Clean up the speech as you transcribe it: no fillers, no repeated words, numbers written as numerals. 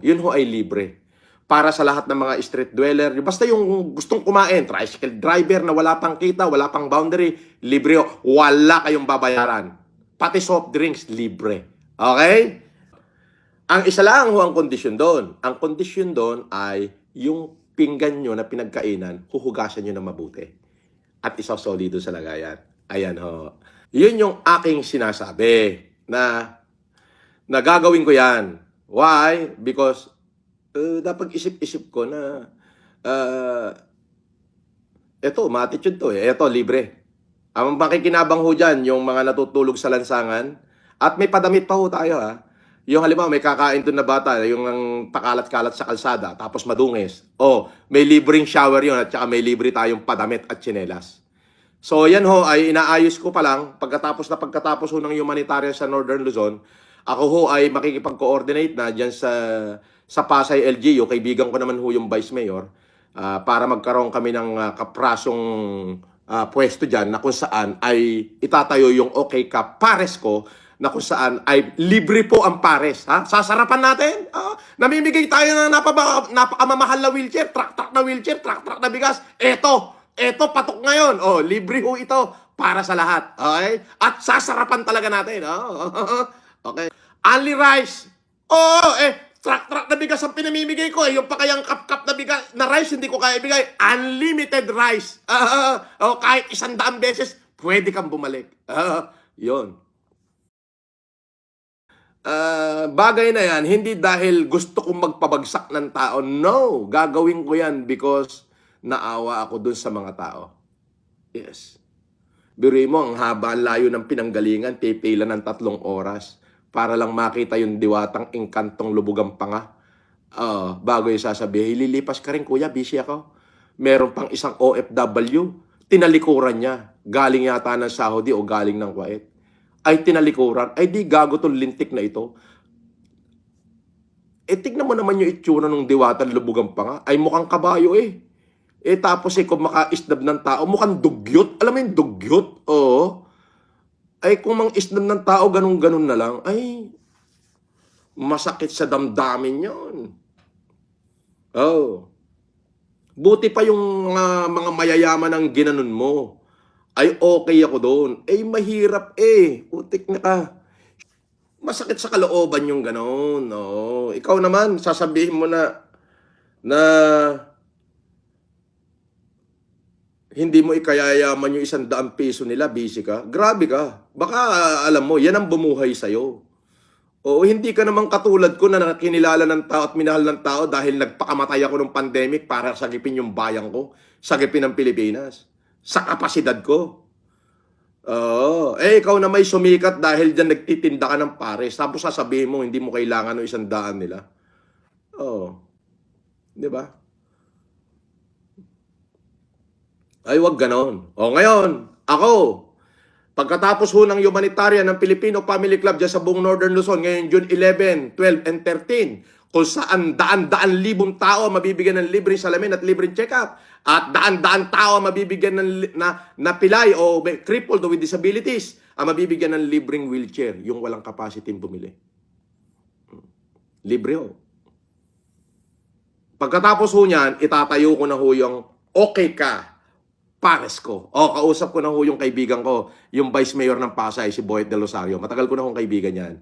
Yun ho ay libre. Para sa lahat ng mga street dweller, basta yung gustong kumain, tricycle driver na wala pang kita, wala pang boundary, libre ho. Wala kayong babayaran. Pati soft drinks, libre. Okay? Ang isa lang ho ang kondisyon doon. Ang kondisyon doon ay yung pinggan nyo na pinagkainan, huhugasan nyo na mabuti. At isosolido sa lagayan. Ayan ho. Yun yung aking sinasabi na gagawin ko yan. Why? Because dapat isip-isip ko na eto, ma-attitude to eh. Eto, libre. Ang makikinabang ho dyan, yung mga natutulog sa lansangan. At may padamit pa ho tayo ha. Yung halimbawa, may kakain doon na bata, yung ang pakalat-kalat sa kalsada, tapos madungis. O, may libreng shower yun at saka may libre tayong padamit at tsinelas. So, yan ho ay inaayos ko pa lang. Pagkatapos ho ng humanitarian sa Northern Luzon, ako ho ay makikipag-coordinate na dyan sa Pasay LGU. Kaibigan ko naman ho yung Vice Mayor para magkaroon kami ng kaprasong pwesto dyan na kung saan ay itatayo yung OK Ka Pares ko na kung saan ay libre po ang pares. Ha? Sasarapan natin. Namimigay tayo ng napakamamahal na wheelchair, truck na wheelchair, truck na bigas. Eto, patok ngayon. Libre ho ito para sa lahat. Okay? At sasarapan talaga natin. Okay? Only rice. Truck na bigas ang pinamimigay ko. Yung pa kayang cup na bigas na rice, hindi ko kaya ibigay. Unlimited rice. Kahit 100 beses, pwede kang bumalik. Yun. Bagay na yan, hindi dahil gusto kong magpabagsak ng tao. No, gagawin ko yan because naawa ako dun sa mga tao. Yes. Biruin mo, ang haba, layo ng pinanggalingan, pipila ng 3 oras para lang makita yung diwatang engkantong lubugang panga. Bago yung sasabihin, lilipas ka rin kuya, busy ako. Meron pang isang OFW, tinalikuran niya. Galing yata ng Saudi o galing ng Kuwait. Ay tinalikuran, ay di gago tong lintik na ito. Tignan mo naman yung itsura ng diwatan lubugang pa nga. Ay mukhang kabayo eh. Tapos kung maka-isnab ng tao, mukhang dugyot. Alam mo yung dugyot? Oo. Ay kung mang-isnab ng tao, ganun-ganun na lang, ay masakit sa damdamin yon. Buti pa yung mga mayayaman ang ginanon mo. Ay okay ako doon. Mahirap Utik na ka. Masakit sa kalooban yung gano'n. Ikaw naman, sasabihin mo na hindi mo ikayayaman yung 100 piso nila, busy ka. Grabe ka. Baka alam mo, yan ang bumuhay sa'yo. Hindi ka naman katulad ko na kinilala ng tao at minahal ng tao dahil nagpakamatay ako ng pandemic para sagipin yung bayan ko, sagipin ang Pilipinas. Sa kapasidad ko. Ikaw na may sumikat dahil dyan nagtitinda ka ng pares. Tapos sasabihin mo, hindi mo kailangan ng 100 nila. Di ba? Ay, wag ganon. Ngayon, ako, pagkatapos ho ng humanitarian ng Filipino Family Club dyan sa buong Northern Luzon, ngayon June 11, 12, and 13, kung saan daan-daan libong tao mabibigyan ng libreng salamin at libreng check-up, at daan-daan tao mabibigyan ng na pilay o crippled o with disabilities, ang mabibigyan ng libreng wheelchair, yung walang capacity bumili. Libre ho. Pagkatapos ho niyan, itatayo ko na ho yung OK Ka Pares ko. Kausap ko na ho yung kaibigan ko, yung Vice Mayor ng Pasay, si Boyet Del Rosario. Matagal ko na hong kaibigan yan.